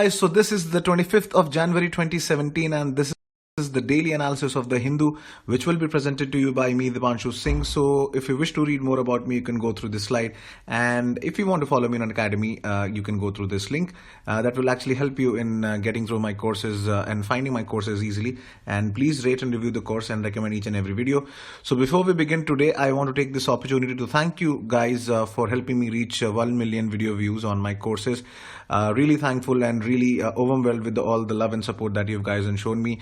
Guys, so this is the 25th of January 2017 and this is the daily analysis of the Hindu, which will be presented to you by me, Dipanshu Singh. So if you wish to read more about me, you can go through this slide, and if you want to follow me on Academy, you can go through this link. That will actually help you in getting through my courses and finding my courses easily. And please rate and review the course and recommend each and every video. So before we begin today, I want to take this opportunity to thank you guys for helping me reach 1 million video views on my courses. Really thankful and really overwhelmed with all the love and support that you guys have shown me.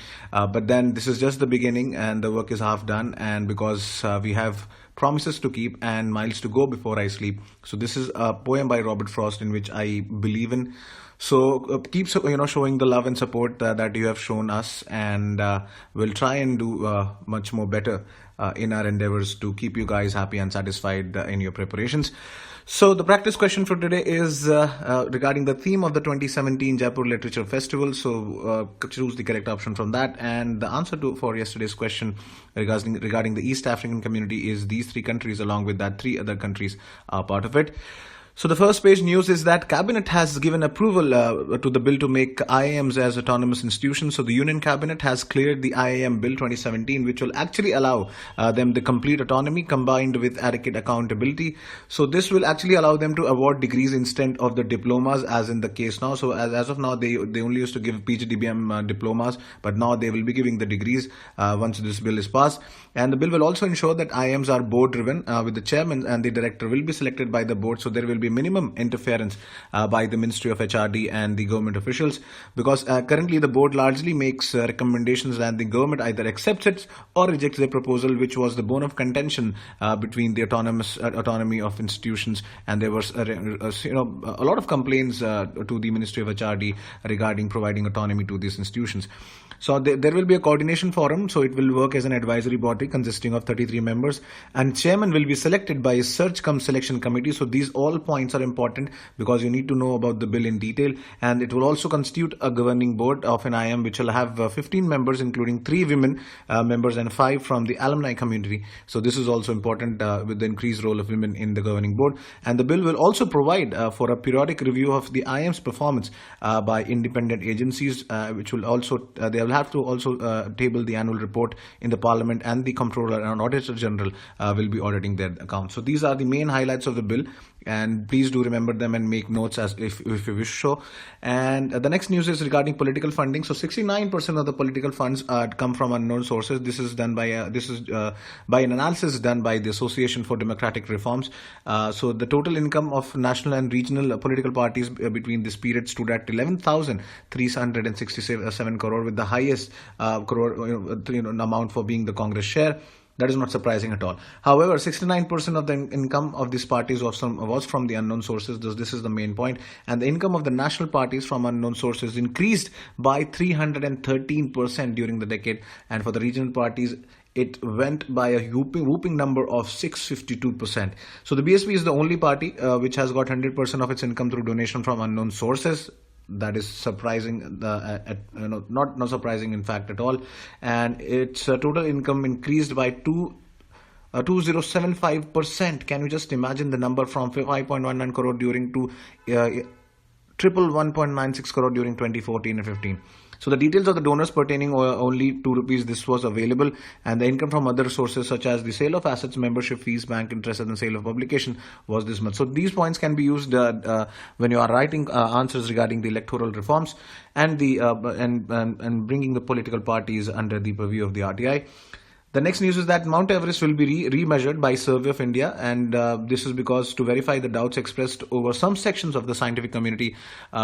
But then this is just the beginning and the work is half done, and because we have promises to keep and miles to go before I sleep. So this is a poem by Robert Frost in which I believe in. So keep showing the love and support that you have shown us, and we'll try and do much more better in our endeavors to keep you guys happy and satisfied in your preparations. So the practice question for today is regarding the theme of the 2017 Jaipur Literature Festival. So choose the correct option from that, and the answer for yesterday's question regarding the East African community is these 3 countries. Along with that, 3 other countries are part of it. So the first page news is that Cabinet has given approval to the bill to make IIMs as autonomous institutions. So the Union Cabinet has cleared the IIM Bill 2017, which will actually allow them the complete autonomy combined with adequate accountability. So this will actually allow them to award degrees instead of the diplomas, as in the case now. So as of now, they only used to give PGDBM diplomas, but now they will be giving the degrees once this bill is passed. And the bill will also ensure that IIMs are board driven, with the chairman and the director will be selected by the board. So there will be minimum interference by the Ministry of HRD and the government officials, because currently the board largely makes recommendations and the government either accepts it or rejects the proposal, which was the bone of contention between the autonomy of institutions. And there was a lot of complaints to the Ministry of HRD regarding providing autonomy to these institutions. So there will be a coordination forum. So it will work as an advisory body consisting of 33 members, and chairman will be selected by a search cum selection committee. So these all points are important because you need to know about the bill in detail. And it will also constitute a governing board of an IIM, which will have 15 members, including 3 women members and 5 from the alumni community. So this is also important with the increased role of women in the governing board. And the bill will also provide for a periodic review of the IIM's performance by independent agencies, which will also they will have to also table the annual report in the Parliament, and the Comptroller and Auditor General will be auditing their accounts. So these are the main highlights of the bill, and please do remember them and make notes as if you wish so. And the next news is regarding political funding. So 69% of the political funds come from unknown sources. This is done by by an analysis done by the Association for Democratic Reforms. So the total income of national and regional political parties between this period stood at 11,367 crore, with the highest amount for being the Congress share. That is not surprising at all. However, 69% of the income of these parties was from the unknown sources. This is the main point. And the income of the national parties from unknown sources increased by 313% during the decade. And for the regional parties, it went by a whooping number of 652%. So the BSP is the only party which has got 100% of its income through donation from unknown sources. That is surprising, not surprising in fact at all. And its total income increased by 2075%. Can you just imagine the number, from 5.19 crore during to triple 1.96 crore during 2014 and 15. So the details of the donors pertaining only to rupees this was available, and the income from other sources such as the sale of assets, membership fees, bank interest, and the sale of publication was this much. So these points can be used when you are writing answers regarding the electoral reforms and the and bringing the political parties under the purview of the RTI. The next news is that Mount Everest will be remeasured by Survey of India, and this is because to verify the doubts expressed over some sections of the scientific community,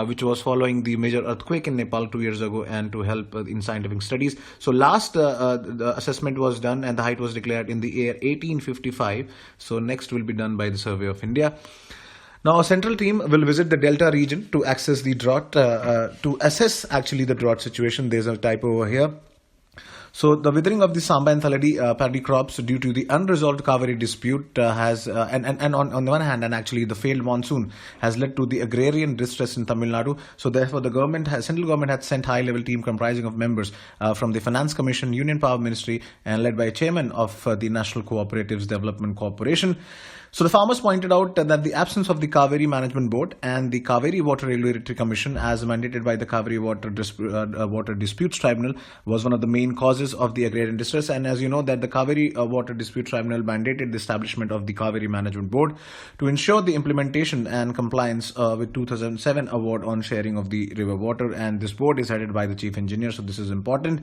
which was following the major earthquake in Nepal 2 years ago, and to help in scientific studies. So last the assessment was done and the height was declared in the year 1855. So next will be done by the Survey of India. Now, a central team will visit the Delta region to access the drought, to assess actually the drought situation. There's a typo over here. So the withering of the Samba and Thaladi paddy crops due to the unresolved Kaveri dispute has, and on the one hand, and actually the failed monsoon has led to the agrarian distress in Tamil Nadu. So therefore, the central government had sent high-level team comprising of members from the Finance Commission, Union Power Ministry, and led by a chairman of the National Cooperatives Development Corporation. So the farmers pointed out that the absence of the Kaveri Management Board and the Kaveri Water Regulatory Commission, as mandated by the Kaveri Water Disputes Tribunal, was one of the main causes of the agrarian distress. And as you know, that the Kaveri Water Dispute Tribunal mandated the establishment of the Kaveri Management Board to ensure the implementation and compliance with 2007 award on sharing of the river water. And this board is headed by the chief engineer, so this is important.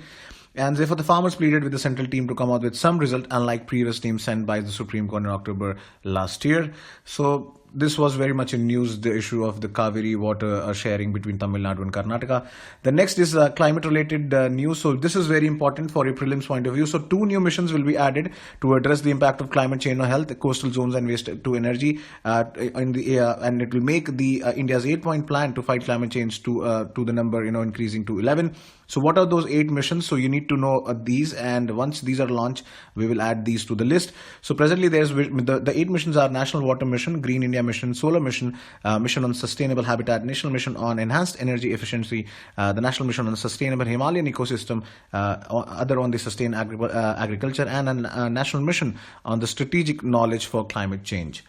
And therefore, the farmers pleaded with the central team to come out with some result, unlike previous teams sent by the Supreme Court in October last year. So this was very much in news, the issue of the Kaveri water sharing between Tamil Nadu and Karnataka. The next is climate-related news. So this is very important for a prelims point of view. So 2 new missions will be added to address the impact of climate change on health, coastal zones, and waste to energy. And it will make the India's 8-point plan to fight climate change to the number increasing to 11. So what are those 8 missions? So you need to know these, and once these are launched, we will add these to the list. So presently, there's the 8 missions are National Water Mission, Green India Mission, Solar Mission, Mission on Sustainable Habitat, National Mission on Enhanced Energy Efficiency, the National Mission on Sustainable Himalayan Ecosystem, other on the Sustained Agriculture, and a National Mission on the Strategic Knowledge for Climate Change.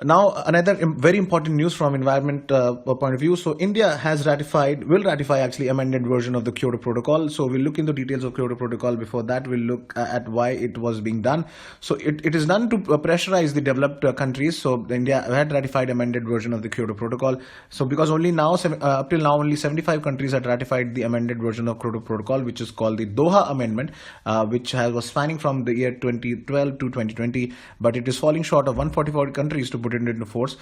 Now, another very important news from environment point of view. So India will ratify actually amended version of the Kyoto Protocol. So we'll look into details of Kyoto Protocol. Before that, we'll look at why it was being done. So it is done to pressurize the developed countries. So India had ratified amended version of the Kyoto Protocol. So because only now, up till now, only 75 countries had ratified the amended version of Kyoto Protocol, which is called the Doha Amendment, which was spanning from the year 2012 to 2020. But it is falling short of 144 countries to put it into force.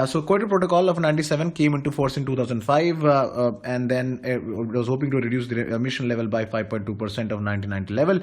So Kyoto Protocol of 97 came into force in 2005, and then it was hoping to reduce the emission level by 5.2% of 1990 level.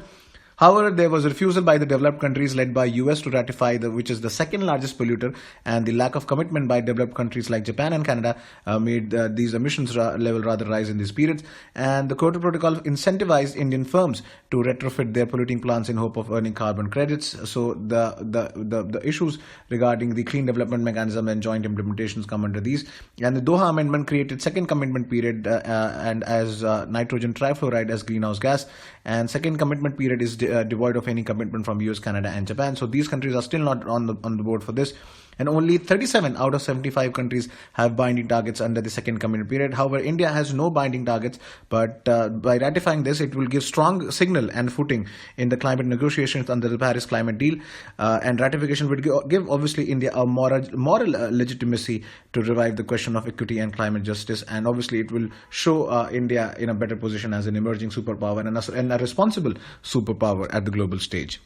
However, there was a refusal by the developed countries led by US to ratify, which is the second largest polluter, and the lack of commitment by developed countries like Japan and Canada made these emissions level rather rise in these periods. And the Kyoto Protocol incentivized Indian firms to retrofit their polluting plants in hope of earning carbon credits. So the issues regarding the clean development mechanism and joint implementations come under these. And the Doha Amendment created second commitment period and as nitrogen trifluoride as greenhouse gas, and second commitment period is devoid of any commitment from US, Canada, and Japan. So these countries are still not on the board for this. And only 37 out of 75 countries have binding targets under the second commitment period. However, India has no binding targets, but by ratifying this, it will give strong signal and footing in the climate negotiations under the Paris Climate Deal. And ratification would give obviously India a moral legitimacy to revive the question of equity and climate justice. And obviously, it will show India in a better position as an emerging superpower and a responsible superpower at the global stage.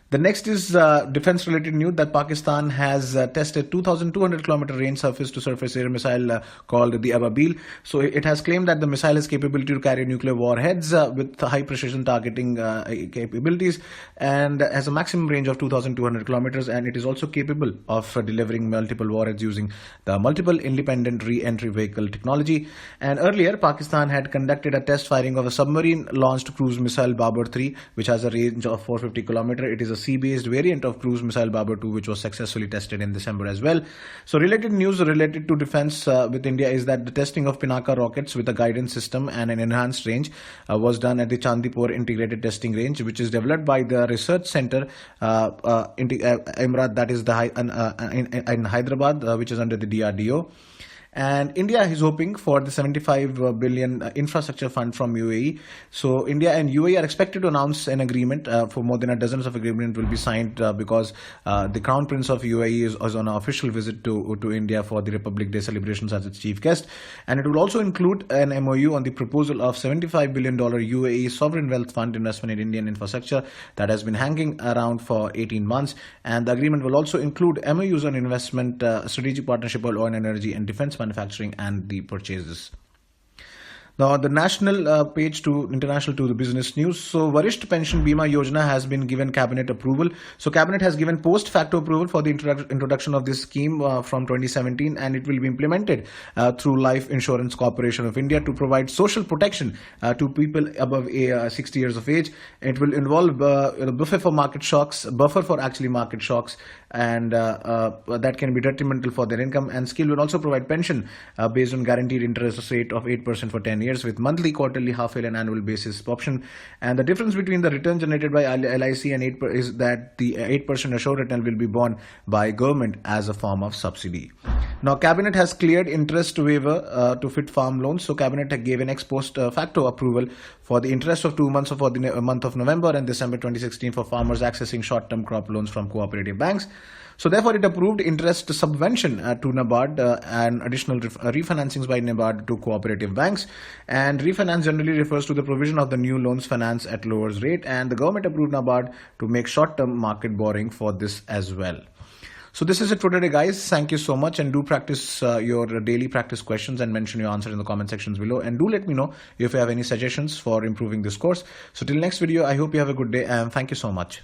The next is defense-related news that Pakistan has tested 2,200 kilometer range surface-to-surface air missile called the Ababil. So it has claimed that the missile has capability to carry nuclear warheads with high precision targeting capabilities and has a maximum range of 2,200 kilometers, and it is also capable of delivering multiple warheads using the multiple independent re-entry vehicle technology. And earlier, Pakistan had conducted a test firing of a submarine-launched cruise missile Babur 3, which has a range of 450 kilometers. It is a sea-based variant of cruise missile Babur 2, which was successfully tested in December as well. So related news related to defense with India is that the testing of Pinaka rockets with a guidance system and an enhanced range was done at the Chandipur Integrated Testing Range, which is developed by the Research Center Imrat, that is in Hyderabad, which is under the DRDO. And India is hoping for the 75 billion infrastructure fund from UAE. So India and UAE are expected to announce an agreement for more than a dozen of agreements will be signed because the Crown Prince of UAE is on an official visit to India for the Republic Day celebrations as its chief guest. And it will also include an MOU on the proposal of $75 billion UAE Sovereign Wealth Fund investment in Indian infrastructure that has been hanging around for 18 months. And the agreement will also include MOUs on investment, strategic partnership on oil, energy, and defense manufacturing and the purchases. Now, the national page to international to the business news. So, Varisht Pension Bima Yojana has been given cabinet approval. So, cabinet has given post facto approval for the introduction of this scheme from 2017, and it will be implemented through Life Insurance Corporation of India to provide social protection to people above 60 years of age. It will involve buffer for market shocks, and that can be detrimental for their income. And scheme will also provide pension based on guaranteed interest rate of 8% for 10 years with monthly, quarterly, half-yearly and annual basis option. And the difference between the return generated by LIC and is that the 8% assured return will be borne by government as a form of subsidy. Now, Cabinet has cleared interest waiver to fit farm loans. So, Cabinet gave an ex post facto approval for the interest of 2 months for the month of November and December 2016 for farmers accessing short-term crop loans from cooperative banks. So, therefore, it approved interest subvention to NABARD and additional refinancings by NABARD to cooperative banks. And refinance generally refers to the provision of the new loans finance at lower rate. And the government approved NABARD to make short-term market borrowing for this as well. So this is it for today, guys. Thank you so much, and do practice your daily practice questions and mention your answer in the comment sections below. And do let me know if you have any suggestions for improving this course. So till next video, I hope you have a good day and thank you so much.